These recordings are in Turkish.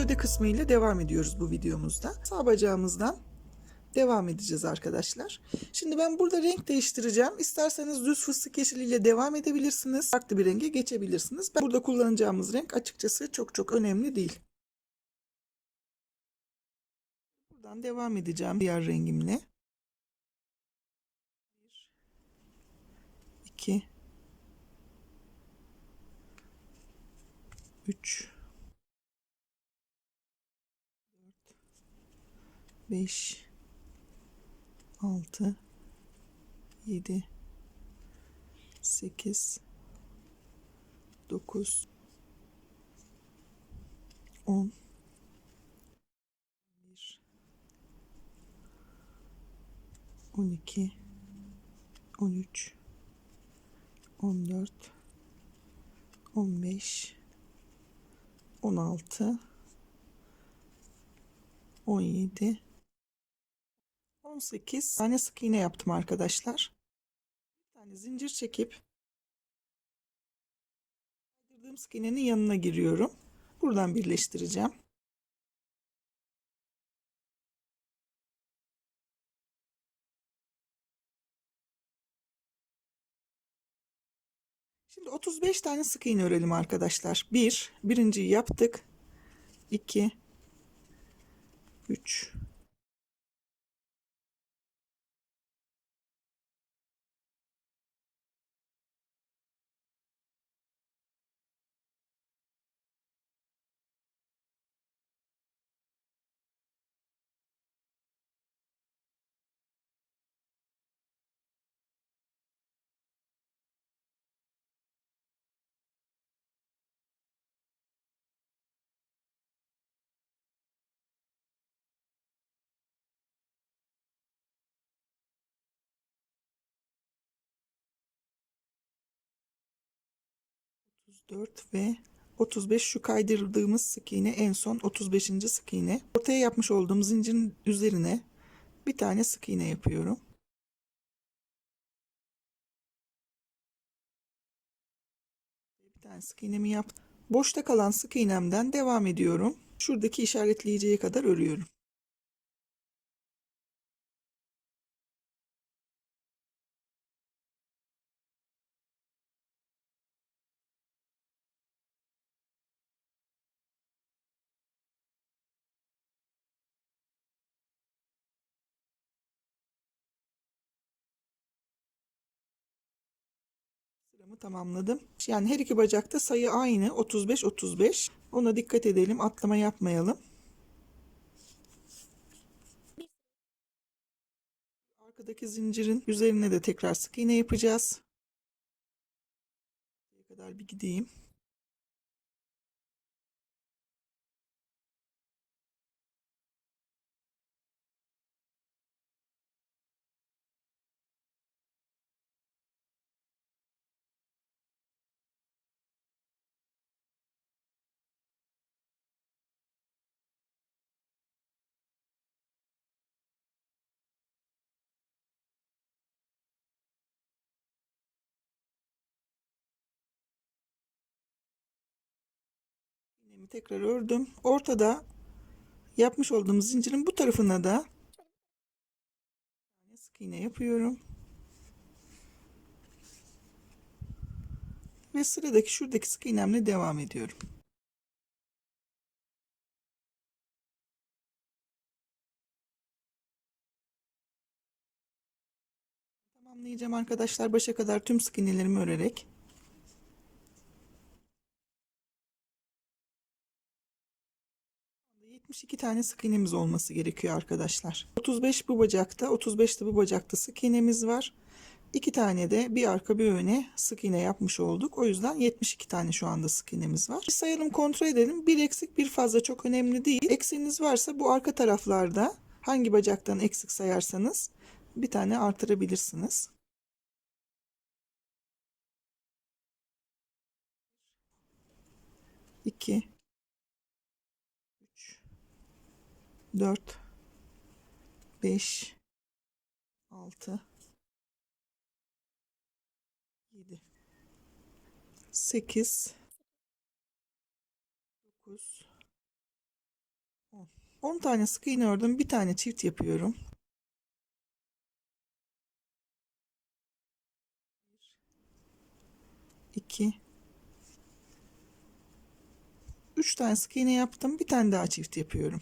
gövde kısmı ile devam ediyoruz bu videomuzda. Sağ bacağımızdan devam edeceğiz arkadaşlar. Şimdi ben burada renk değiştireceğim. İsterseniz düz fıstık yeşiliyle devam edebilirsiniz. Farklı bir renge geçebilirsiniz. Ben burada kullanacağımız renk açıkçası çok önemli değil. Buradan devam edeceğim diğer rengimle. 1, 2, 3, 5, 6, 7, 8, 9, 10, 11, 12, 13, 14, 15, 16, 17, 18 tane sık iğne yaptım arkadaşlar. Bir tane zincir çekip kaydırdığım sık iğnenin yanına giriyorum. Buradan birleştireceğim. Şimdi 35 tane sık iğne örelim arkadaşlar. Birinciyi yaptık. 2, 3, 34 ve 35 şu kaydırdığımız sık iğne en son 35. sık iğne. Ortaya yapmış olduğum zincirin üzerine bir tane sık iğne yapıyorum. Bir tane sık iğnemi yaptım. Boşta kalan sık iğnemden devam ediyorum. Şuradaki işaretleyeceği kadar örüyorum. Sıramı tamamladım. Yani her iki bacakta sayı aynı 35-35. Ona dikkat edelim, atlama yapmayalım. Arkadaki zincirin üzerine de tekrar sık iğne yapacağız. Buraya kadar bir gideyim. İğnemi tekrar ördüm. Ortada yapmış olduğum zincirin bu tarafına da sık iğne yapıyorum. Ve sıradaki şuradaki sık iğnemle devam ediyorum. Tamamlayacağım arkadaşlar, başa kadar tüm sık iğnelerimi örerek. 72 tane sık iğnemiz olması gerekiyor arkadaşlar. 35 bu bacakta, 35 de bu bacakta sık iğnemiz var. 2 tane de bir arka bir öne sık iğne yapmış olduk. O yüzden 72 tane şu anda sık iğnemiz var. Bir sayalım, kontrol edelim. Bir eksik bir fazla çok önemli değil. Eksiğiniz varsa bu arka taraflarda hangi bacaktan eksik sayarsanız bir tane artırabilirsiniz. 2, 3, 4, 5, 6, 7, 8, 9, 10 tane sık iğne ördüm. Bir tane çift yapıyorum. 2 3 tane sık iğne yaptım. Bir tane daha çift yapıyorum.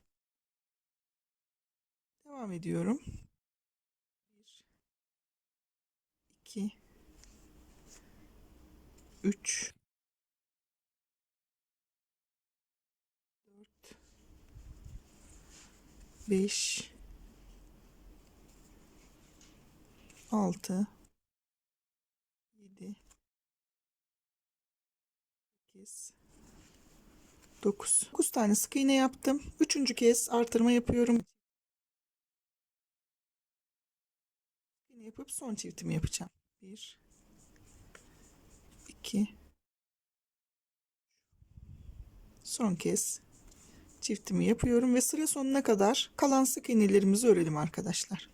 Devam ediyorum. 1 2 3 4 5 6 7 8 9 tane sık iğne yaptım. Üçüncü kez artırma yapıyorum. İğne yapıp son çiftimi yapacağım. 1 2 son kez çiftimi yapıyorum ve sıra sonuna kadar kalan sık iğnelerimizi örelim arkadaşlar.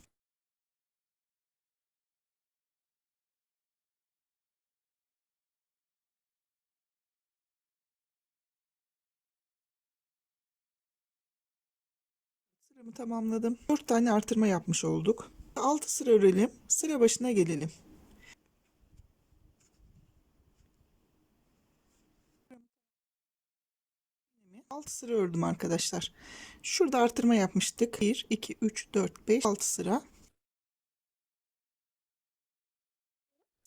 Sıramı tamamladım. 4 tane artırma yapmış olduk. 6 sıra örelim. Sıra başına gelelim. 6 sıra ördüm arkadaşlar. Şurada artırma yapmıştık. 1 2 3 4 5 6 sıra.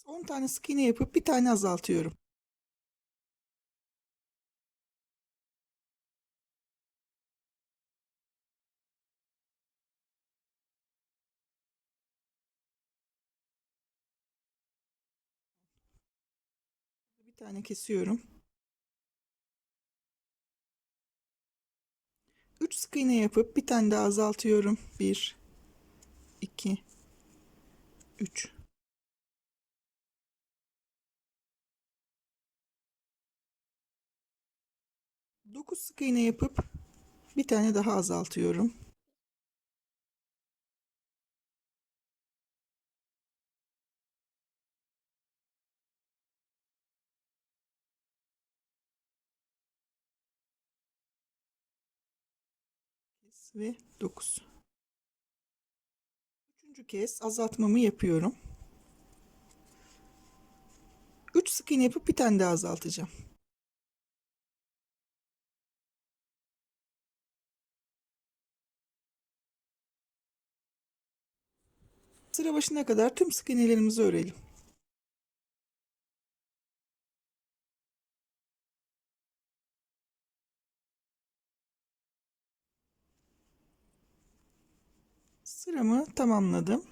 10 tane sık iğne yapıp bir tane azaltıyorum. Bir tane kesiyorum. 3 sık iğne yapıp bir tane daha azaltıyorum. 1 2 3 9 sık iğne yapıp bir tane daha azaltıyorum. Ve 9. Üçüncü kez azaltmamı yapıyorum. 3 sık iğne yapıp bir tane daha azaltacağım. Sıra başına kadar tüm sık iğnelerimizi örelim. Sıramı tamamladım.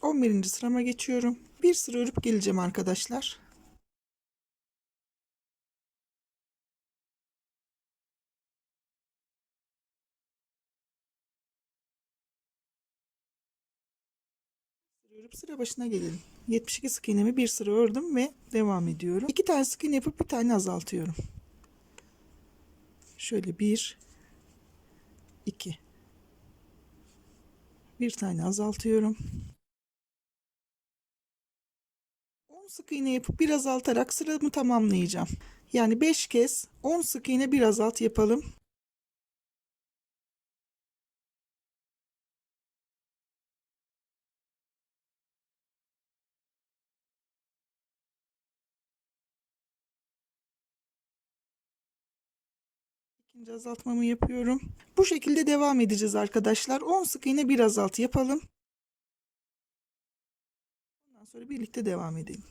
11. sırama geçiyorum. Bir sıra örüp geleceğim arkadaşlar. Sıra örüp sıra başına gelelim. 72 sık iğnemi bir sıra ördüm ve devam ediyorum. 2 tane sık iğne yapıp bir tane azaltıyorum. Şöyle 1 2 bir tane azaltıyorum. 10 sık iğne yapıp bir azaltarak sıramı tamamlayacağım. Yani 5 kez 10 sık iğne bir azalt yapalım. İkinci azaltmamı yapıyorum. Bu şekilde devam edeceğiz arkadaşlar. 10 sık iğne bir azalt yapalım. Ondan sonra birlikte devam edelim.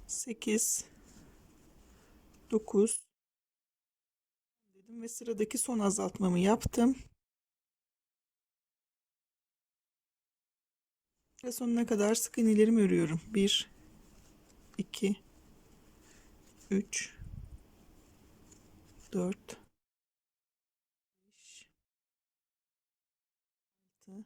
8 9 dedim ve sıradaki son azaltmamı yaptım. Ve sonuna kadar sık iğnelerimi örüyorum. 1 2 3 4 5 6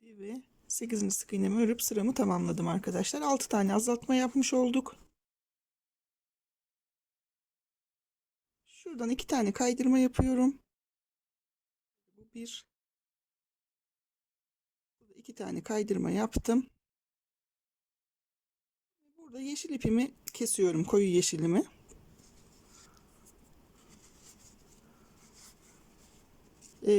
7 ve 8. sık iğnemi örüp sıramı tamamladım arkadaşlar. 6 tane azaltma yapmış olduk. Şuradan 2 tane kaydırma yapıyorum. Bu bir. Burada 2 tane kaydırma yaptım. Burada yeşil ipimi kesiyorum koyu yeşilimi.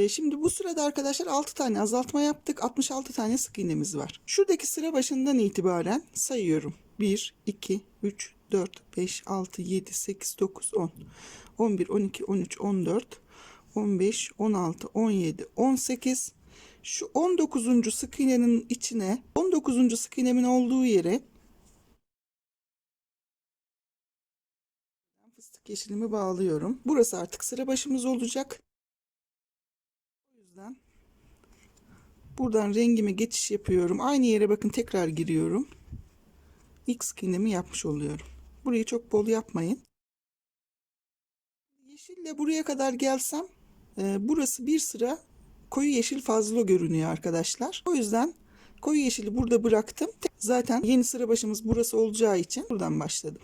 Şimdi bu sırada arkadaşlar 6 tane azaltma yaptık. 66 tane sık iğnemiz var. Şuradaki sıra başından itibaren sayıyorum. 1, 2, 3, 4, 5, 6, 7, 8, 9, 10, 11, 12, 13, 14, 15, 16, 17, 18. Şu 19. sık iğnenin içine 19. sık iğnemin olduğu yere fıstık yeşilimi bağlıyorum. Burası artık sıra başımız olacak. O yüzden buradan rengime geçiş yapıyorum. Aynı yere bakın tekrar giriyorum. İlk sık iğnemi yapmış oluyorum. Burayı çok bol yapmayın. Yeşille buraya kadar gelsem burası bir sıra koyu yeşil fazla görünüyor arkadaşlar. O yüzden koyu yeşili burada bıraktım. Zaten yeni sıra başımız burası olacağı için buradan başladım.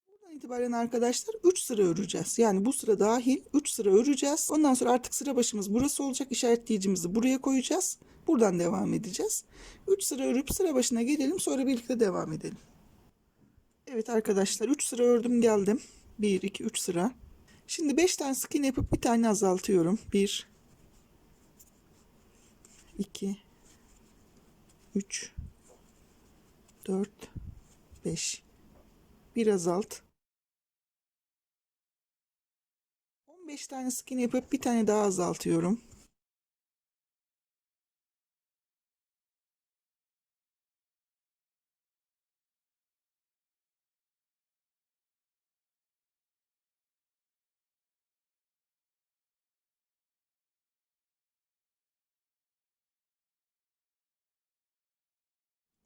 Buradan itibaren arkadaşlar 3 sıra öreceğiz. Yani bu sıra dahil 3 sıra öreceğiz. Ondan sonra artık sıra başımız burası olacak. İşaretleyicimizi buraya koyacağız. Buradan devam edeceğiz. 3 sıra örüp sıra başına gelelim. Sonra birlikte devam edelim. Evet arkadaşlar 3 sıra ördüm geldim. 1, 2, 3 sıra. Şimdi 5 tane sık iğne yapıp bir tane azaltıyorum. 1, 2, 3, 4, 5. Bir azalt. 15 tane sık iğne yapıp bir tane daha azaltıyorum.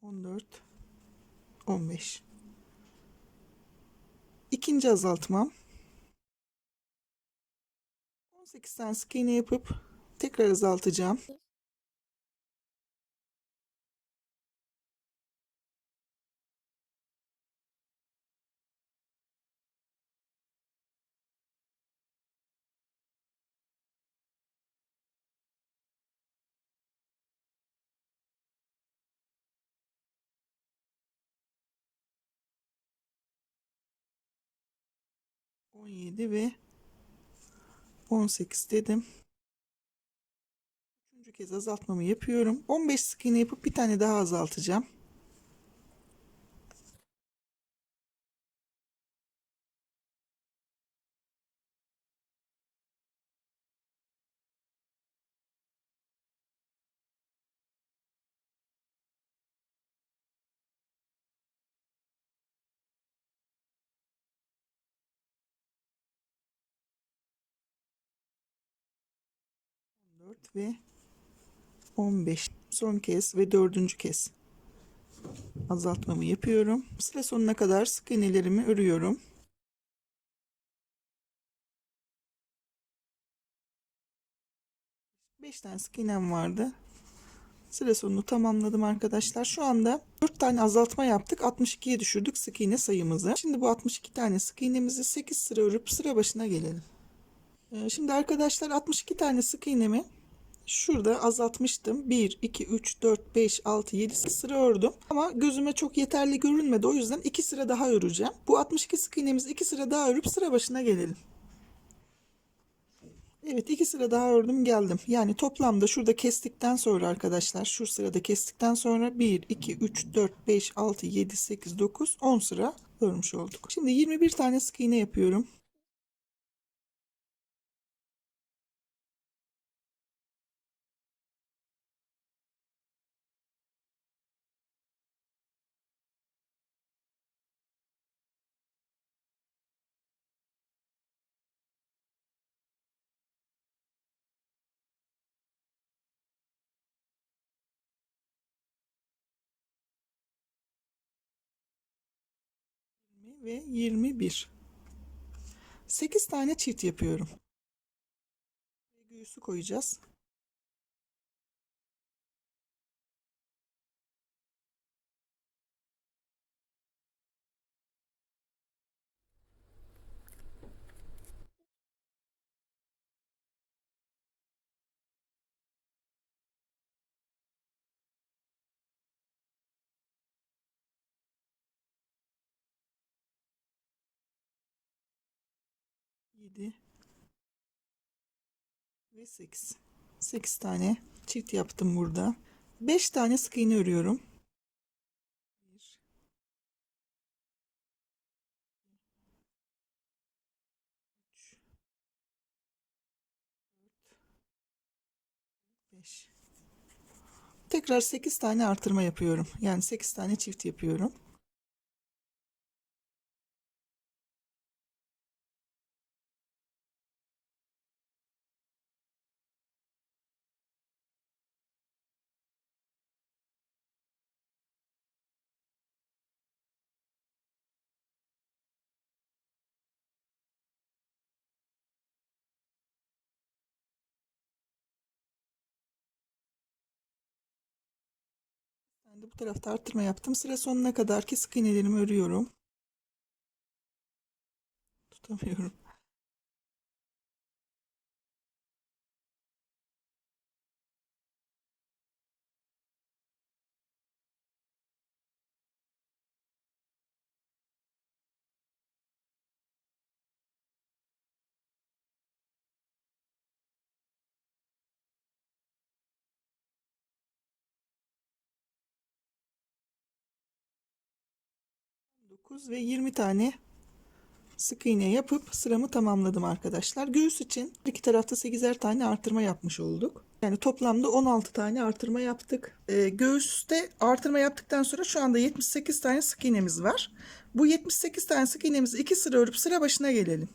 14, 15. İkinci azaltmam. 18 tane sık iğne yapıp tekrar azaltacağım. 17 ve 18 dedim. Üçüncü kez azaltmamı yapıyorum. 15 sık iğne yapıp bir tane daha azaltacağım. Dört ve 15. Son kez ve dördüncü kez azaltmamı yapıyorum. Sıra sonuna kadar sık iğnelerimi örüyorum. 5 tane sık iğnem vardı. Sıra sonunu tamamladım arkadaşlar. Şu anda 4 tane azaltma yaptık. 62'ye düşürdük sık iğne sayımızı. Şimdi bu 62 tane sık iğnemizi 8 sıra örüp sıra başına gelelim. Şimdi arkadaşlar 62 tane sık iğnemi şurada azaltmıştım. 1, 2, 3, 4, 5, 6, 7 sıra ördüm. Ama gözüme çok yeterli görünmedi. O yüzden 2 sıra daha öreceğim. Bu 62 sık iğnemizi 2 sıra daha örüp sıra başına gelelim. Evet 2 sıra daha ördüm geldim. Yani toplamda şurada kestikten sonra arkadaşlar şu sırada kestikten sonra 1, 2, 3, 4, 5, 6, 7, 8, 9, 10 sıra örmüş olduk. Şimdi 21 tane sık iğne yapıyorum. Ve 21. 8 tane çift yapıyorum. Göğüsü koyacağız. 7 ve 8. 8 tane çift yaptım burada. 5 tane sık iğne örüyorum. 1, 3, 5. Tekrar 8 tane artırma yapıyorum. Yani 8 tane çift yapıyorum. Ben de bu tarafta artırma yaptım. Sıra sonuna kadar ki sık iğnelerimi örüyorum. Tutamıyorum. 9 ve 20 tane sık iğne yapıp sıramı tamamladım arkadaşlar. Göğüs için iki tarafta 8'er tane artırma yapmış olduk. Yani toplamda 16 tane artırma yaptık. Göğüste artırma yaptıktan sonra şu anda 78 tane sık iğnemiz var. Bu 78 tane sık iğnemizi 2 sıra örüp sıra başına gelelim.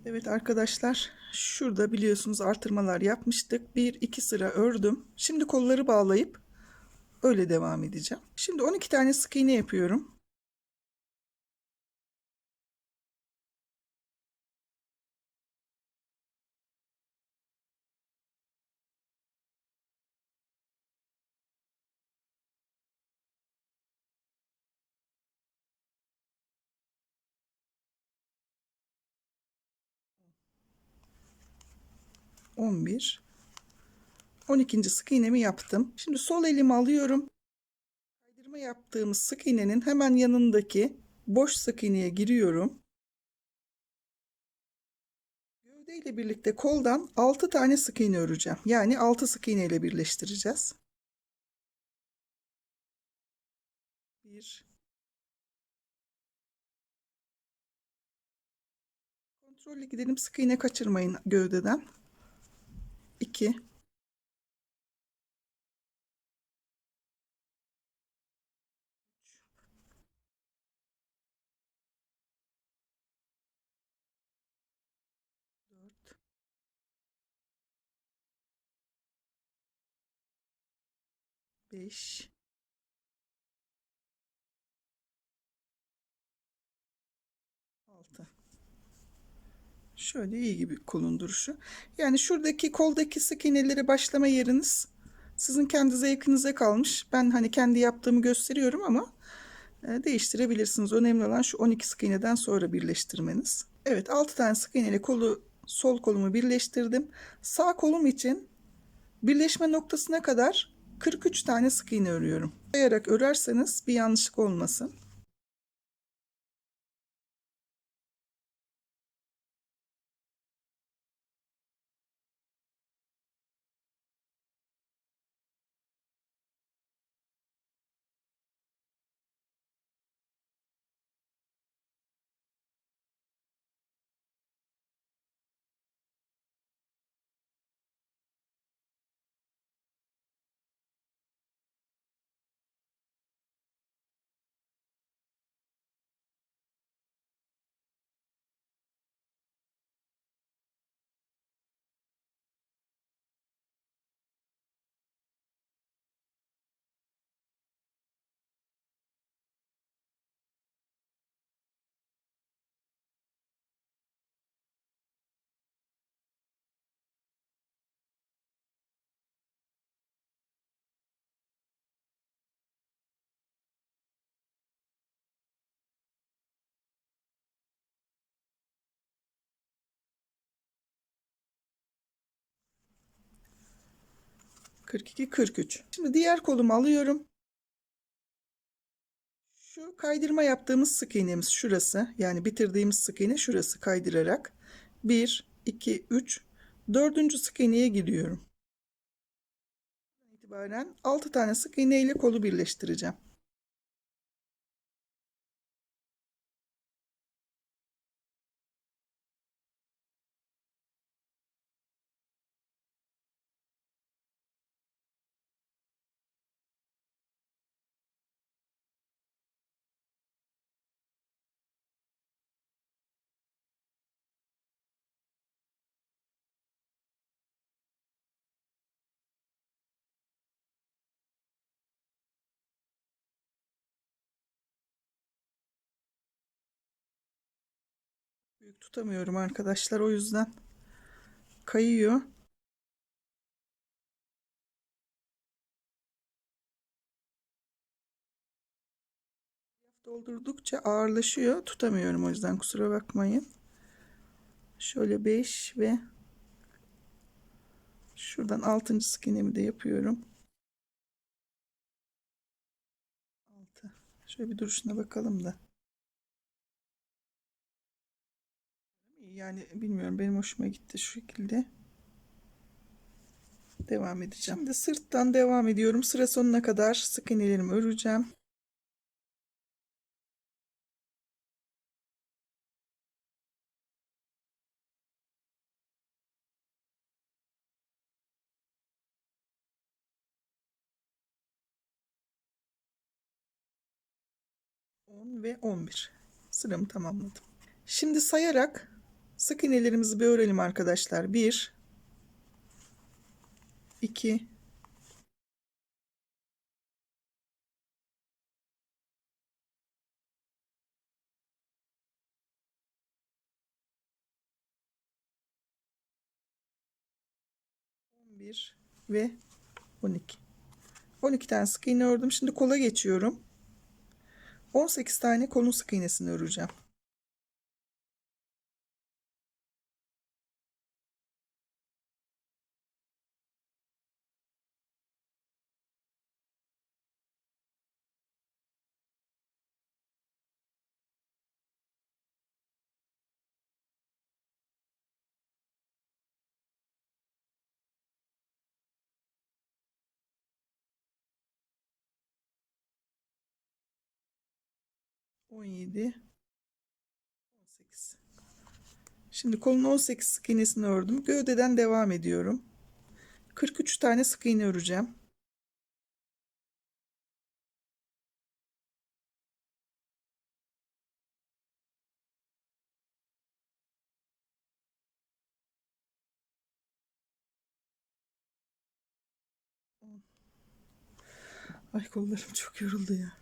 Evet arkadaşlar, şurada biliyorsunuz artırmalar yapmıştık. 1-2 sıra ördüm. Şimdi kolları bağlayıp öyle devam edeceğim. Şimdi 12 tane sık iğne yapıyorum. 11, 12. sık iğnemi yaptım. Şimdi sol elimi alıyorum. Kaydırma yaptığımız sık iğnenin hemen yanındaki boş sık iğneye giriyorum. Gövde ile birlikte koldan 6 tane sık iğne öreceğim. Yani 6 sık iğne ile birleştireceğiz. 1, kontrollü gidelim, sık iğne kaçırmayın gövdeden. 2, 4, 5, 6. Şöyle iyi gibi kolun duruşu. Yani şuradaki koldaki sık iğnelere başlama yeriniz sizin kendi zevkinize kalmış. Ben hani kendi yaptığımı gösteriyorum ama değiştirebilirsiniz. Önemli olan şu 12 sık iğneden sonra birleştirmeniz. Evet, 6 tane sık iğneyle sol kolumu birleştirdim. Sağ kolum için birleşme noktasına kadar 43 tane sık iğne örüyorum. Sayarak örerseniz bir yanlışlık olmasın. 42, 43. Şimdi diğer kolumu alıyorum. Şu kaydırma yaptığımız sık iğnemiz şurası. Yani bitirdiğimiz sık iğne şurası, kaydırarak 1, 2, 3, dördüncü sık iğneye giriyorum. İtibaren 6 tane sık iğne ile kolu birleştireceğim. Büyük tutamıyorum arkadaşlar, o yüzden kayıyor. Doldurdukça ağırlaşıyor. Tutamıyorum, o yüzden kusura bakmayın. Şöyle 5 ve şuradan 6. sık iğnemi de yapıyorum. 6. Şöyle bir duruşuna bakalım da. Yani bilmiyorum, benim hoşuma gitti şu şekilde. Devam edeceğim. Şimdi sırttan devam ediyorum. Sıra sonuna kadar sık iğnelerimi öreceğim. On ve 11. Sıramı tamamladım. Şimdi sayarak sık iğnelerimizi bir örelim arkadaşlar. 1, 2, 11 ve 12. 12 tane sık iğne ördüm. Şimdi kola geçiyorum. 18 tane kolun sık iğnesini öreceğim. On yedi, 18. Şimdi kolun 18 sık iğnesini ördüm. Gövdeden devam ediyorum. 43 tane sık iğne öreceğim. Ay, kollarım çok yoruldu ya.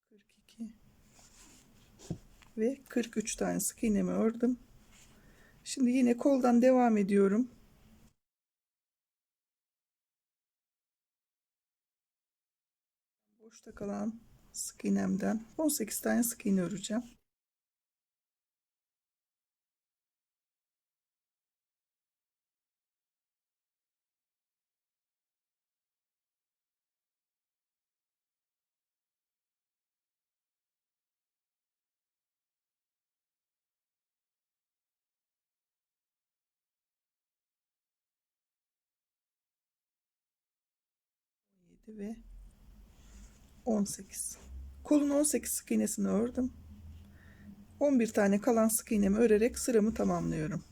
Kırk iki ve 43 tane sık iğnemi ördüm. Şimdi yine koldan devam ediyorum. Boşta kalan sık iğnemden 18 tane sık iğne öreceğim. Ve 18. Kolun 18 sık iğnesini ördüm. 11 tane kalan sık iğnemi örerek sıramı tamamlıyorum.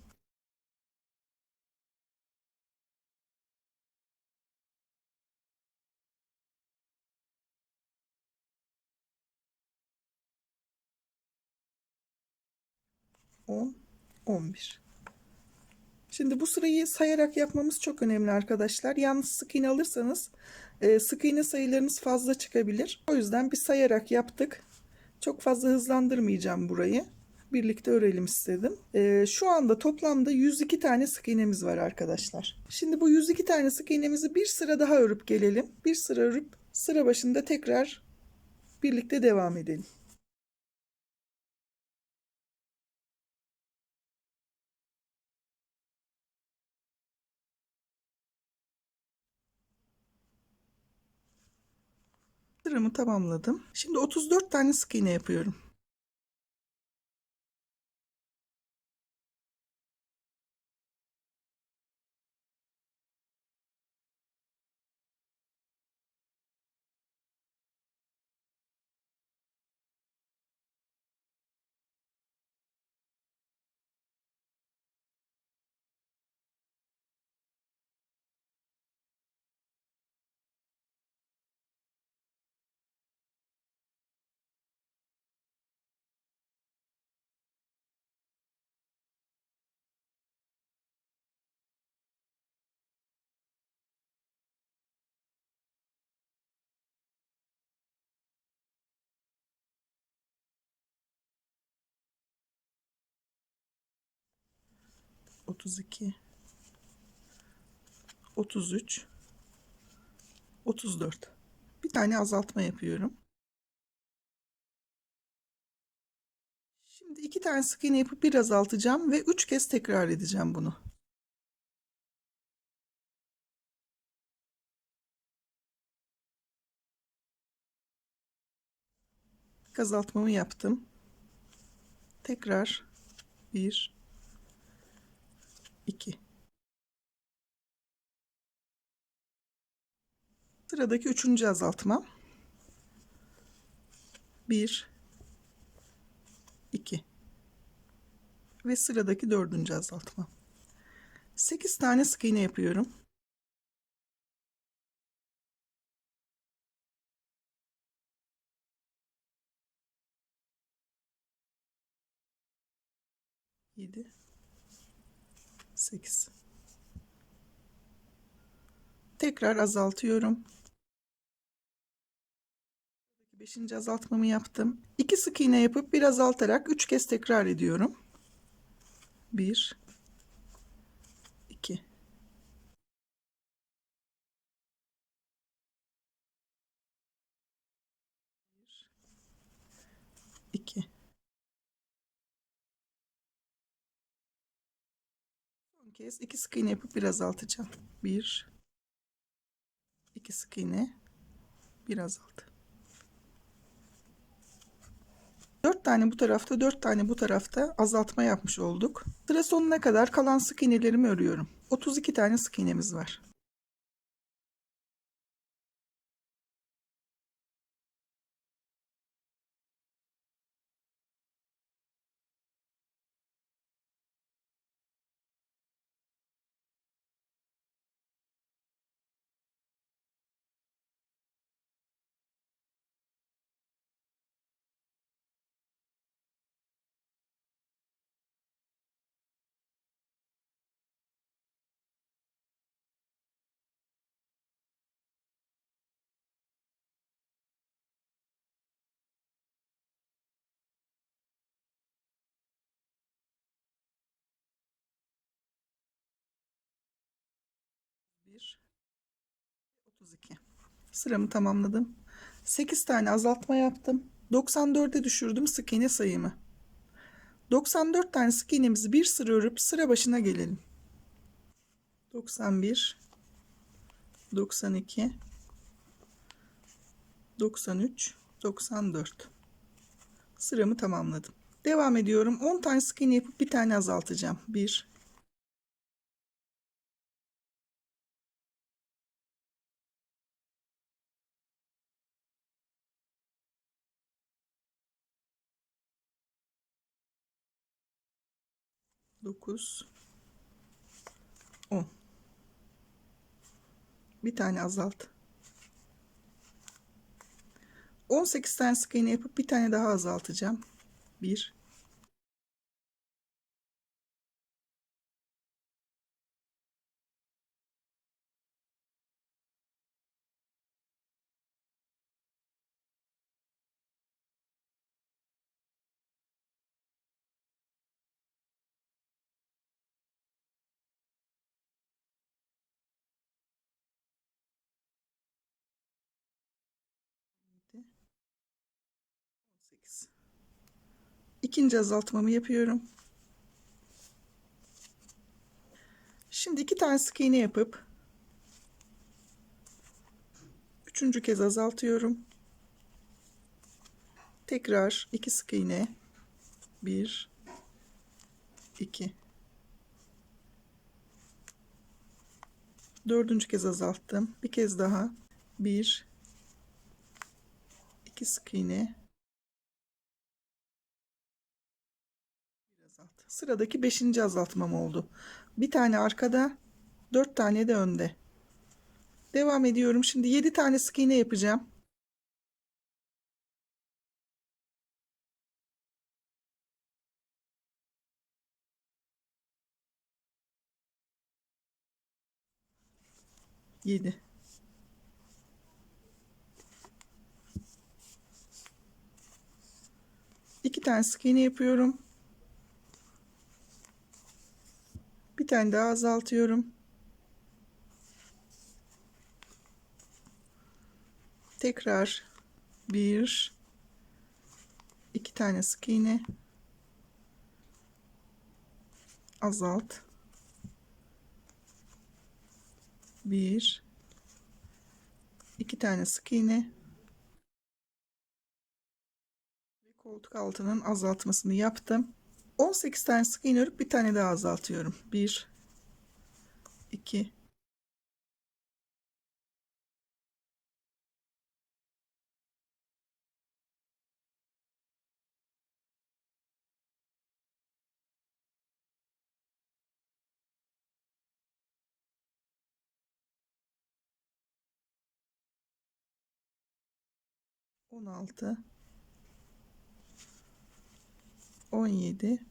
10, 11. Şimdi bu sırayı sayarak yapmamız çok önemli arkadaşlar. Yalnız sık iğne alırsanız sık iğne sayılarınız fazla çıkabilir. O yüzden bir sayarak yaptık. Çok fazla hızlandırmayacağım burayı. Birlikte örelim istedim. Şu anda toplamda 102 tane sık iğnemiz var arkadaşlar. Şimdi bu 102 tane sık iğnemizi bir sıra daha örüp gelelim. Bir sıra örüp sıra başında tekrar birlikte devam edelim. Sıramı tamamladım. Şimdi 34 tane sık iğne yapıyorum. Otuz iki, 33, 34. Bir tane azaltma yapıyorum. Şimdi 2 tane sık iğne yapıp bir azaltacağım ve 3 kez tekrar edeceğim bunu. Azaltmamı yaptım. Tekrar 1, 2. Sıradaki 3. azaltmam. 1, 2. Ve sıradaki 4. azaltmam. 8 tane sık iğne yapıyorum. 7, 8. Tekrar azaltıyorum. 5. azaltmamı yaptım. 2 sık iğne yapıp bir azaltarak 3 kez tekrar ediyorum. 1, 2. 2. Son kez 2 sık iğne yapıp bir azaltacağım. 1, 2 sık iğne, bir azalt. 4 tane bu tarafta, 4 tane bu tarafta azaltma yapmış olduk. Sıra sonuna kadar kalan sık iğnelerimi örüyorum. 32 tane sık iğnemiz var. Bir, 32. Sıramı tamamladım. 8 tane azaltma yaptım. 94'e düşürdüm sık iğne sayımı. 94 tane sık iğnemizi bir sıra örüp sıra başına gelelim. 91, 92, 93, 94. Sıramı tamamladım. Devam ediyorum. 10 tane sık iğne yapıp bir tane azaltacağım. 1, 9, 10. Bir tane azalt. 18 tane sık iğne yapıp bir tane daha azaltacağım. 1, İkinci azaltmamı yapıyorum. Şimdi 2 tane sık iğne yapıp üçüncü kez azaltıyorum. Tekrar 2 sık iğne. 1 2. Dördüncü kez azalttım. Bir kez daha. 1 2 sık iğne. Sıradaki 5. azaltmam oldu. Bir tane arkada, 4 tane de önde. Devam ediyorum. Şimdi 7 tane sık iğne yapacağım. Yedi. İki tane sık iğne yapıyorum. Bir tane daha azaltıyorum. Tekrar 1 2 tane sık iğne, azalt, 1 2 tane sık iğne ve koltuk altının azaltmasını yaptım. 18 tane sık iğne örüp bir tane daha azaltıyorum. 1 2 16 17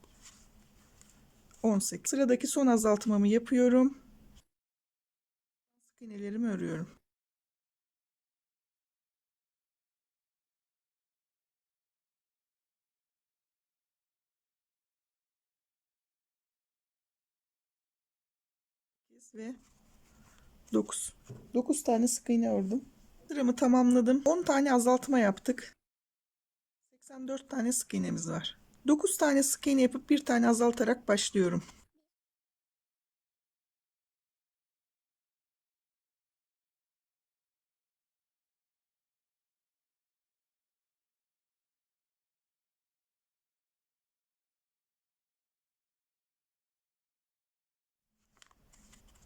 18. Sıradaki son azaltmamı yapıyorum. Sık iğnelerimi örüyorum. Ve 9. 9 tane sık iğne ördüm. Sıramı tamamladım. 10 tane azaltma yaptık. 84 tane sık iğnemiz var. 9 tane sık iğne yapıp bir tane azaltarak başlıyorum.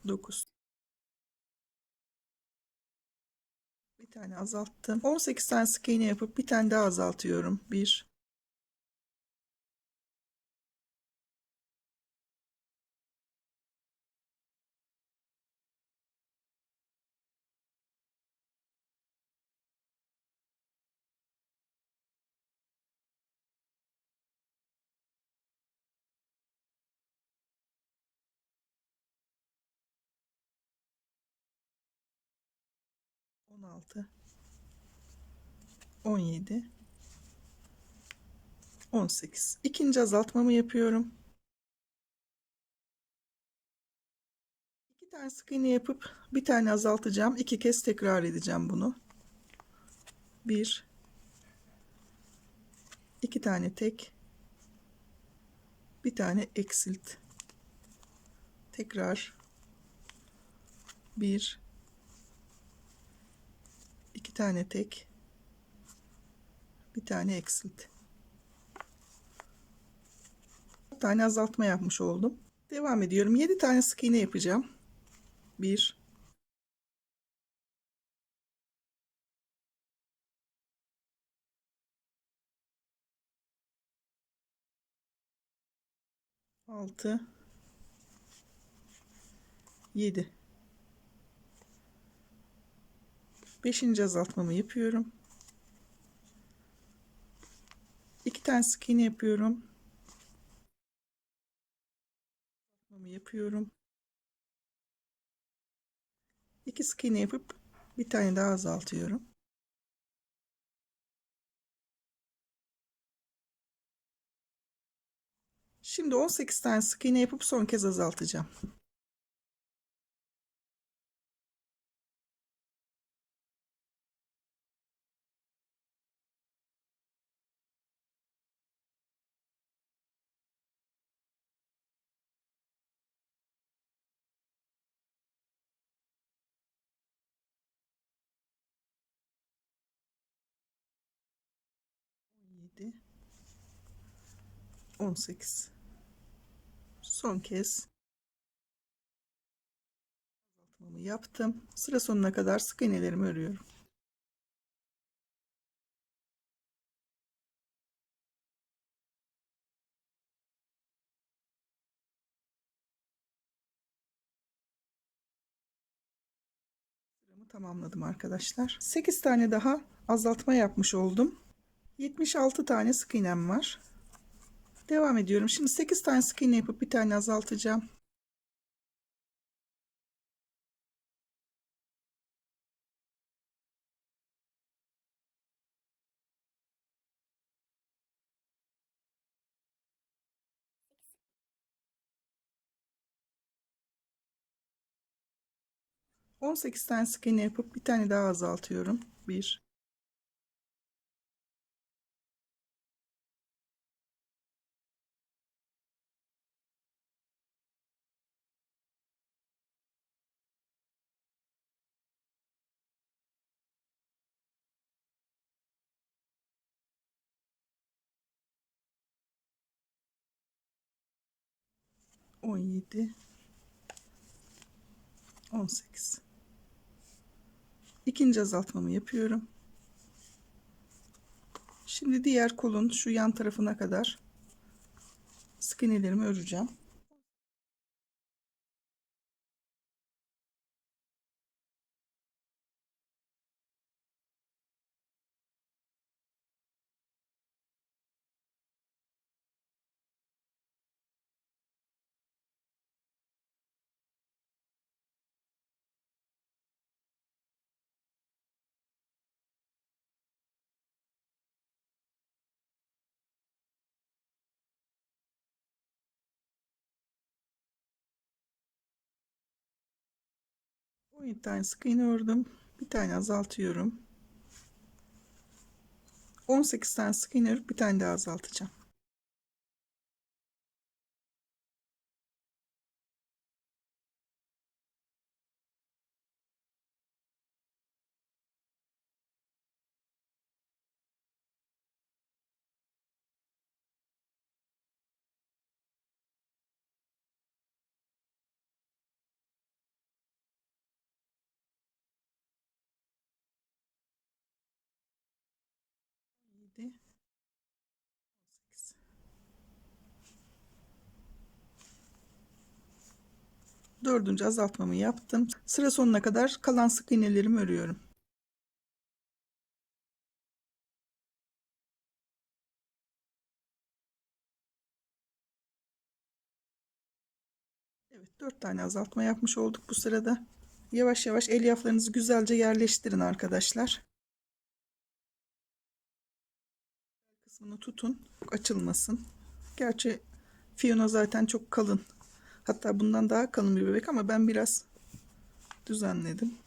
Dokuz. Bir tane azalttım. 18 tane sık iğne yapıp bir tane daha azaltıyorum. 1 16 17 18. İkinci azaltmamı yapıyorum. 2 tane sık iğne yapıp bir tane azaltacağım. 2 kez tekrar edeceğim bunu. 1 2 tane tek, bir tane eksilt. Tekrar 1 2 tane tek, bir tane eksilt. 4 tane azaltma yapmış oldum. Devam ediyorum. 7 tane sık iğne yapacağım. 1 6 7. 5. azaltmamı yapıyorum. 2 tane sık iğne yapıyorum. Azaltmamı yapıyorum. 2 sık iğne yapıp bir tane daha azaltıyorum. Şimdi 18 tane sık iğne yapıp son kez azaltacağım. 17, 18. Son kez azaltmamı yaptım. Sıra sonuna kadar sık iğnelerimi örüyorum. Sıramı tamamladım arkadaşlar. 8 tane daha azaltma yapmış oldum. 76 tane sık iğnem var. Devam ediyorum. Şimdi 8 tane sık iğne yapıp bir tane azaltacağım. ...18 tane sık iğne yapıp bir tane daha azaltıyorum. 1, 17, 18. İkinci azaltmamı yapıyorum. Şimdi diğer kolun şu yan tarafına kadar sık iğnelerimi öreceğim. Bir tane sık iğne ördüm. Bir tane azaltıyorum. 18 tane sık iğne örüp bir tane daha azaltacağım. Yedi, 18. Dördüncü azaltmamı yaptım. Sıra sonuna kadar kalan sık iğnelerimi örüyorum. Evet, 4 tane azaltma yapmış olduk bu sırada. Yavaş yavaş elyaflarınızı güzelce yerleştirin arkadaşlar. Kısmını tutun, açılmasın. Gerçi Fiona zaten çok kalın. Hatta bundan daha kalın bir bebek ama ben biraz düzenledim.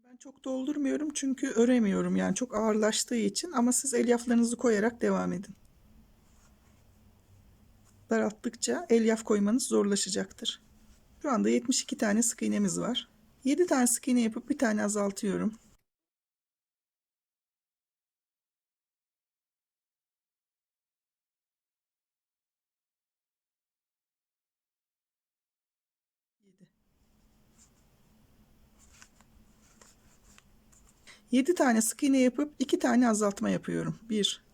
Ben çok doldurmuyorum çünkü öremiyorum, yani çok ağırlaştığı için, ama siz elyaflarınızı koyarak devam edin. Daralttıkça elyaf koymanız zorlaşacaktır. Şu anda 72 tane sık iğnemiz var. 7 tane sık iğne yapıp bir tane azaltıyorum. Yedi. 7 tane sık iğne yapıp 2 tane azaltma yapıyorum. 1,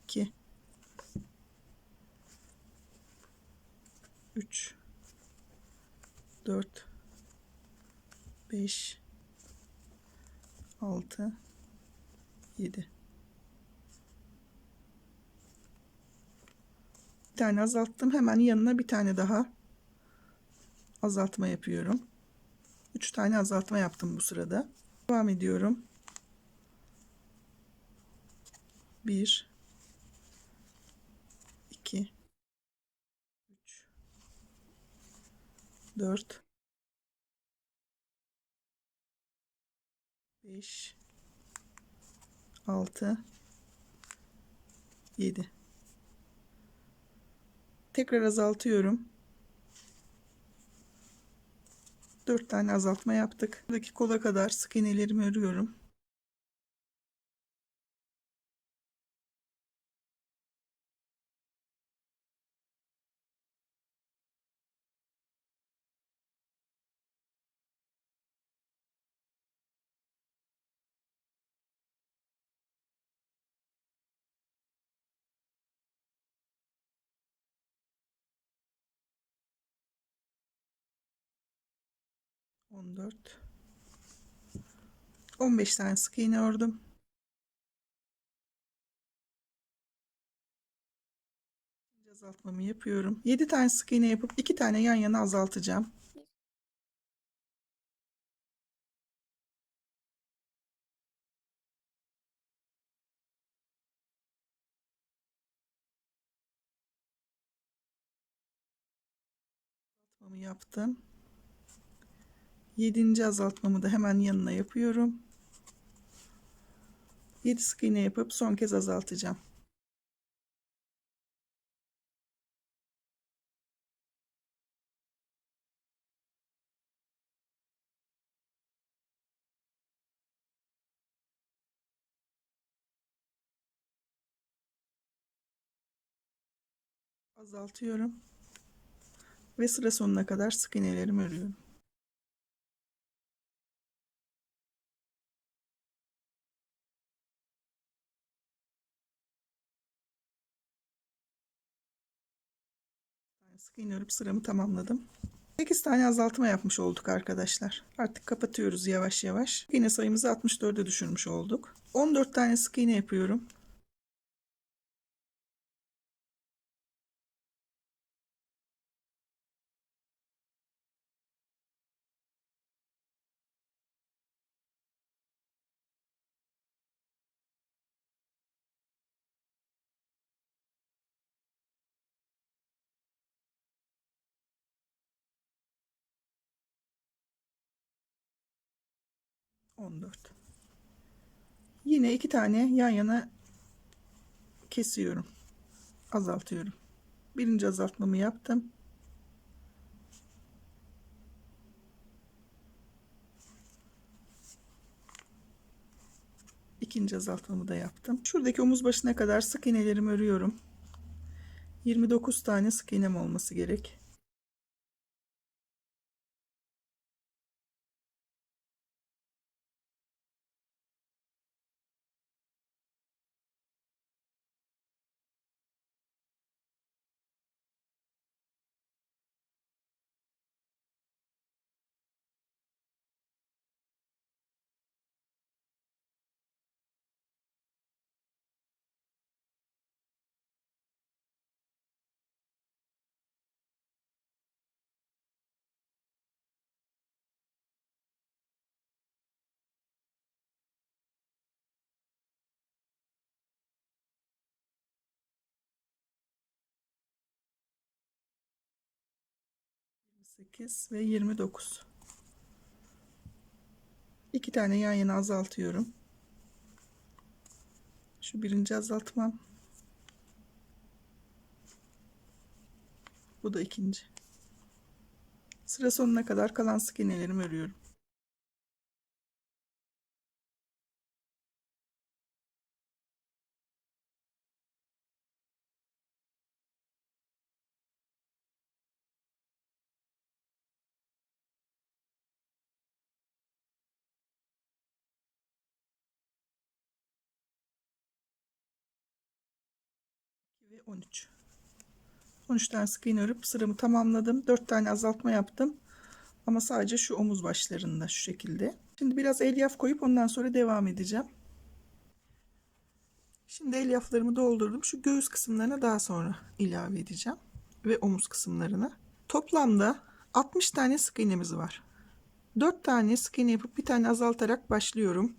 2, 3, 4, 5, 6, 7. Bir tane azalttım. Hemen yanına bir tane daha azaltma yapıyorum. 3 tane azaltma yaptım bu sırada. Devam ediyorum. 1, 2, 3, 4, 5, 6, 7. Tekrar azaltıyorum. 4 tane azaltma yaptık. Buradaki kola kadar sık iğnelerimi örüyorum. On dört, 15 tane sık iğne ördüm. Azaltmamı yapıyorum. 7 tane sık iğne yapıp 2 tane yan yana azaltacağım. Azaltmamı yaptım. 7. azaltmamı da hemen yanına yapıyorum. 7 sık iğne yapıp son kez azaltacağım. Azaltıyorum ve sıra sonuna kadar sık iğnelerimi örüyorum. Sık iğne örüp sıramı tamamladım. 8 tane azaltma yapmış olduk arkadaşlar. Artık kapatıyoruz yavaş yavaş. İğne sayımızı 64'e düşürmüş olduk. 14 tane sık iğne yapıyorum. ...14. Yine 2 tane yan yana kesiyorum. Azaltıyorum. Birinci azaltmamı yaptım. İkinci azaltmamı da yaptım. Şuradaki omuz başına kadar sık iğnelerimi örüyorum. 29 tane sık iğnem olması gerek. ...28 ve 29. 2 tane yan yana azaltıyorum. Şu birinci azaltmam. Bu da ikinci. Sıra sonuna kadar kalan sık iğnelerimi örüyorum. Ve 13. 13 tane sık iğne örüp sıramı tamamladım. 4 tane azaltma yaptım. Ama sadece şu omuz başlarında şu şekilde. Şimdi biraz elyaf koyup ondan sonra devam edeceğim. Şimdi elyaflarımı doldurdum. Şu göğüs kısımlarına daha sonra ilave edeceğim. Ve omuz kısımlarına. Toplamda 60 tane sık iğnemiz var. 4 tane sık iğne yapıp bir tane azaltarak başlıyorum.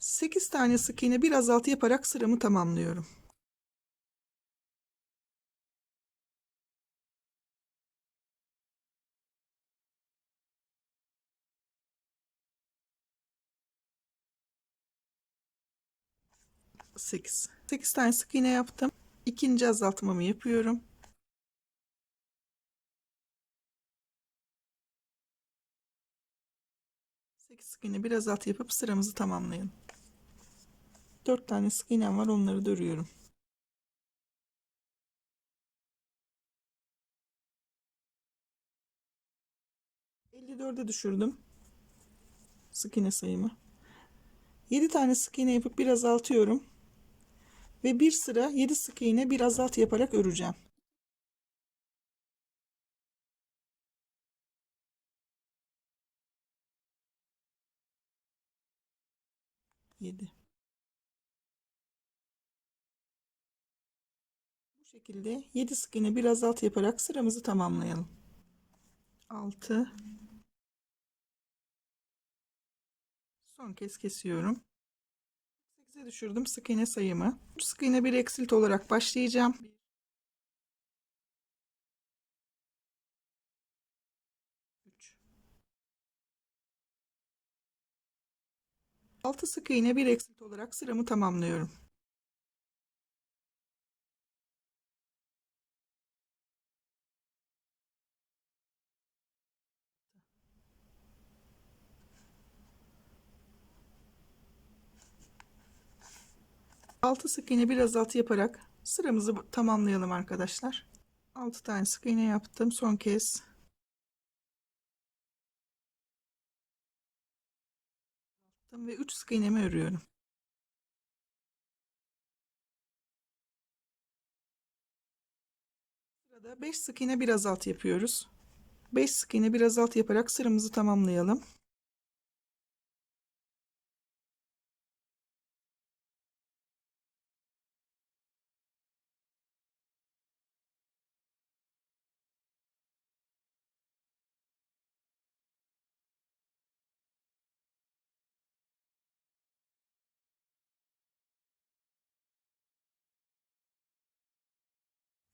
Sekiz tane sık iğne bir azaltı yaparak sıramı tamamlıyorum. 8. 8 tane sık iğne yaptım. İkinci azaltmamı yapıyorum. Sekiz sık iğne bir azalt yapıp sıramızı tamamlayalım. 4 tane sık iğnem var, onları da örüyorum. 54'e düşürdüm sık iğne sayımı. 7 tane sık iğne yapıp bir azaltıyorum. Ve bir sıra 7 sık iğne bir azalt yaparak öreceğim. 7. Bu şekilde 7 sık iğne bir azalt yaparak sıramızı tamamlayalım. 6. Son kez kesiyorum. 8'e düşürdüm sık iğne sayımı. Bu sık iğne bir eksilt olarak başlayacağım. 3. 6 sık iğne bir eksilt olarak sıramı tamamlıyorum. Altı sık iğne bir azaltı yaparak sıramızı tamamlayalım arkadaşlar. 6 tane sık iğne yaptım. Son kez ve 3 sık iğnemi örüyorum. Sırada 5 sık iğne bir azaltı yapıyoruz. 5 sık iğne bir azaltı yaparak sıramızı tamamlayalım.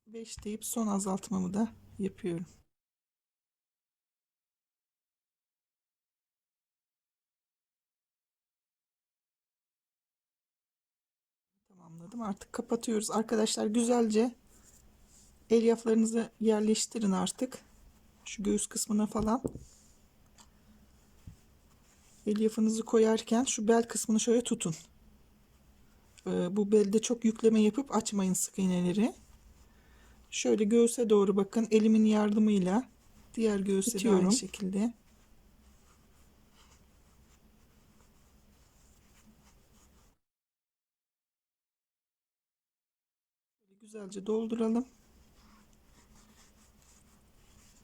Beş deyip son azaltmamı da yapıyorum. Tamamladım. Artık kapatıyoruz. Arkadaşlar güzelce elyaflarınızı yerleştirin artık. Şu göğüs kısmına falan. Elyafınızı koyarken şu bel kısmını şöyle tutun. Bu belde çok yükleme yapıp açmayın sık iğneleri. Şöyle göğüse doğru bakın. Elimin yardımıyla diğer göğüse de aynı şekilde. Güzelce dolduralım.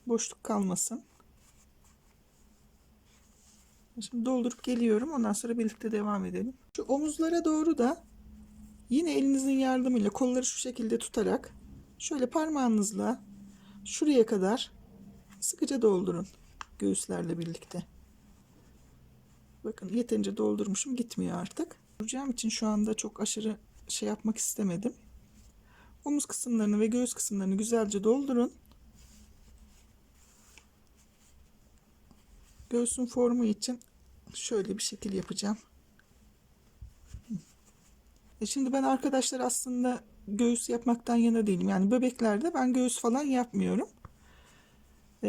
Boşluk kalmasın. Şimdi doldurup geliyorum. Ondan sonra birlikte devam edelim. Şu omuzlara doğru da yine elinizin yardımıyla kolları şu şekilde tutarak şöyle parmağınızla şuraya kadar sıkıca doldurun. Göğüslerle birlikte. Bakın yeterince doldurmuşum. Gitmiyor artık. Duracağım için şu anda çok aşırı şey yapmak istemedim. Omuz kısımlarını ve göğüs kısımlarını güzelce doldurun. Göğsün formu için şöyle bir şekil yapacağım. Şimdi ben arkadaşlar aslında göğüs yapmaktan yana değilim. Yani bebeklerde ben göğüs falan yapmıyorum.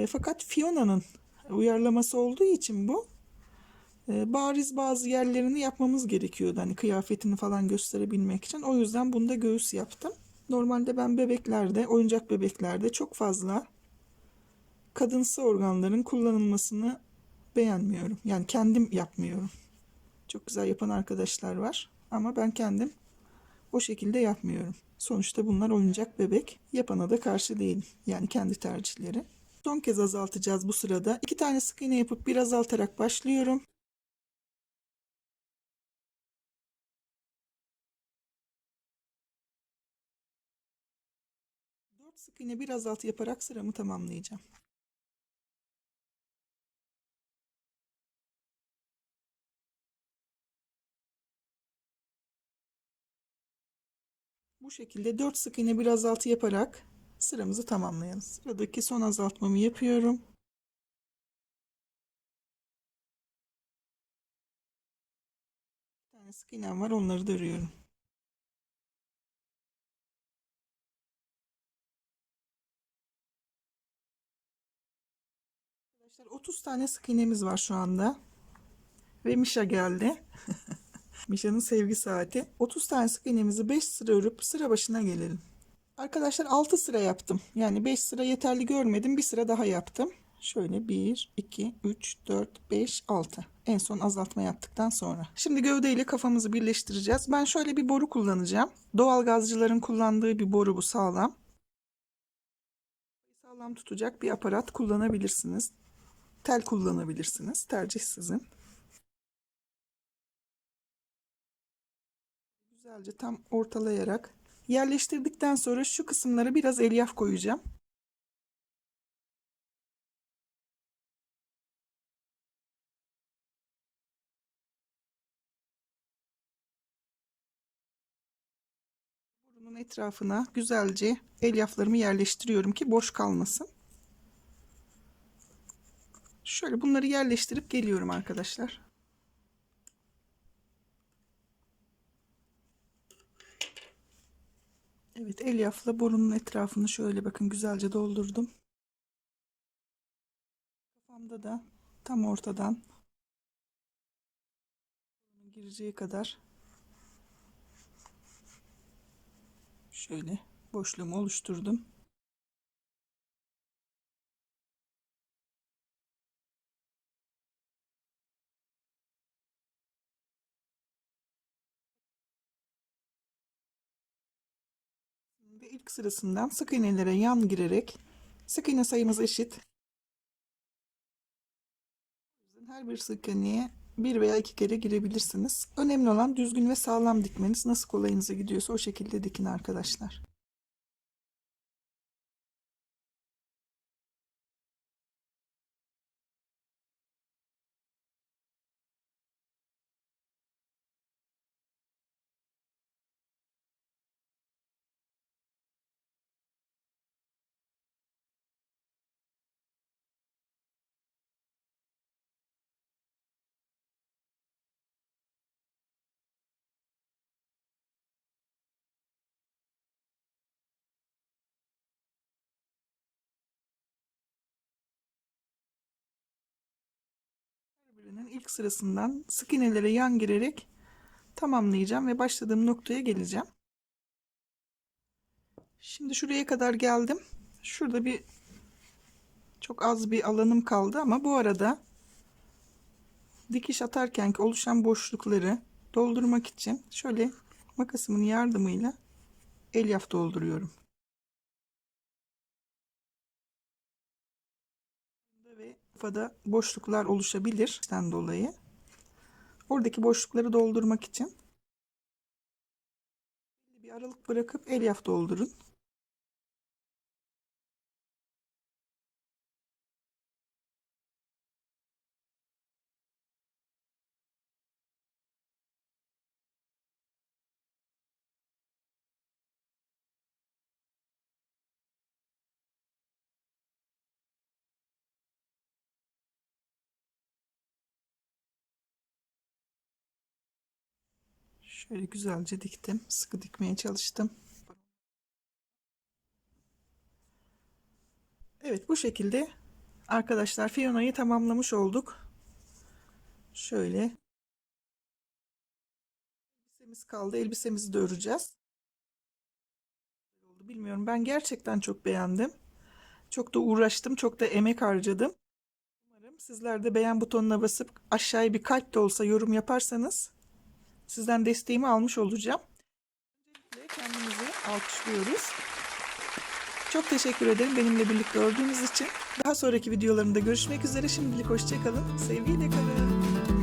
Fakat Fiona'nın uyarlaması olduğu için bu bariz bazı yerlerini yapmamız gerekiyordu. Hani kıyafetini falan gösterebilmek için. O yüzden bunda göğüs yaptım. Normalde ben bebeklerde, oyuncak bebeklerde çok fazla kadınsı organların kullanılmasını beğenmiyorum. Yani kendim yapmıyorum. Çok güzel yapan arkadaşlar var ama ben kendim o şekilde yapmıyorum. Sonuçta bunlar oyuncak bebek. Yapana da karşı değilim. Yani kendi tercihleri. Son kez azaltacağız bu sırada. 2 tane sık iğne yapıp bir azaltarak başlıyorum. 4 sık iğne bir azaltı yaparak sıramı tamamlayacağım. Bu şekilde 4 sık iğne bir azaltı yaparak sıramızı tamamlayalım. Sıradaki son azaltmamı yapıyorum. Bir tane sık iğnem var, onları da örüyorum. Arkadaşlar 30 tane sık iğnemiz var şu anda. Ve Mişa geldi. Mişa'nın sevgi saati. 30 tane sık iğnemizi 5 sıra örüp sıra başına gelelim. Arkadaşlar 6 sıra yaptım. Yani 5 sıra yeterli görmedim. Bir sıra daha yaptım. Şöyle 1, 2, 3, 4, 5, 6. En son azaltma yaptıktan sonra. Şimdi gövde ile kafamızı birleştireceğiz. Ben şöyle bir boru kullanacağım. Doğal gazcıların kullandığı bir boru bu, sağlam. Sağlam tutacak bir aparat kullanabilirsiniz. Tel kullanabilirsiniz. Tercih sizin. Güzelce tam ortalayarak yerleştirdikten sonra şu kısımlara biraz elyaf koyacağım. Burunun etrafına güzelce elyaflarımı yerleştiriyorum ki boş kalmasın. Şöyle bunları yerleştirip geliyorum arkadaşlar. Evet, elyafla burunun etrafını şöyle bakın güzelce doldurdum. Kafamda da tam ortadan gireceği kadar şöyle boşluğumu oluşturdum. Şimdi ilk sırasından sık iğnelere yan girerek, sık iğne sayımız eşit. Her bir sık iğneye bir veya iki kere girebilirsiniz. Önemli olan düzgün ve sağlam dikmeniz. Nasıl kolayınıza gidiyorsa o şekilde dikin arkadaşlar. Birinin ilk sırasından sık iğnelere yan girerek tamamlayacağım ve başladığım noktaya geleceğim. Şimdi şuraya kadar geldim. Şurada çok az bir alanım kaldı ama bu arada dikiş atarken oluşan boşlukları doldurmak için şöyle makasımın yardımıyla elyaf dolduruyorum. Ve kafada boşluklar oluşabilir dolayı. Oradaki boşlukları doldurmak için bir aralık bırakıp elyaf doldurun. Şöyle güzelce diktim. Sıkı dikmeye çalıştım. Evet, bu şekilde arkadaşlar Fiona'yı tamamlamış olduk. Şöyle elbisemiz kaldı. Elbisemizi de öreceğiz. Bilmiyorum, ben gerçekten çok beğendim. Çok da uğraştım. Çok da emek harcadım. Umarım sizler de beğen butonuna basıp aşağıya bir kalp de olsa yorum yaparsanız sizden desteğimi almış olacağım. Öncelikle kendimizi alkışlıyoruz. Çok teşekkür ederim benimle birlikte olduğunuz için. Daha sonraki videolarımda görüşmek üzere. Şimdilik hoşça kalın. Sevgiyle kalın.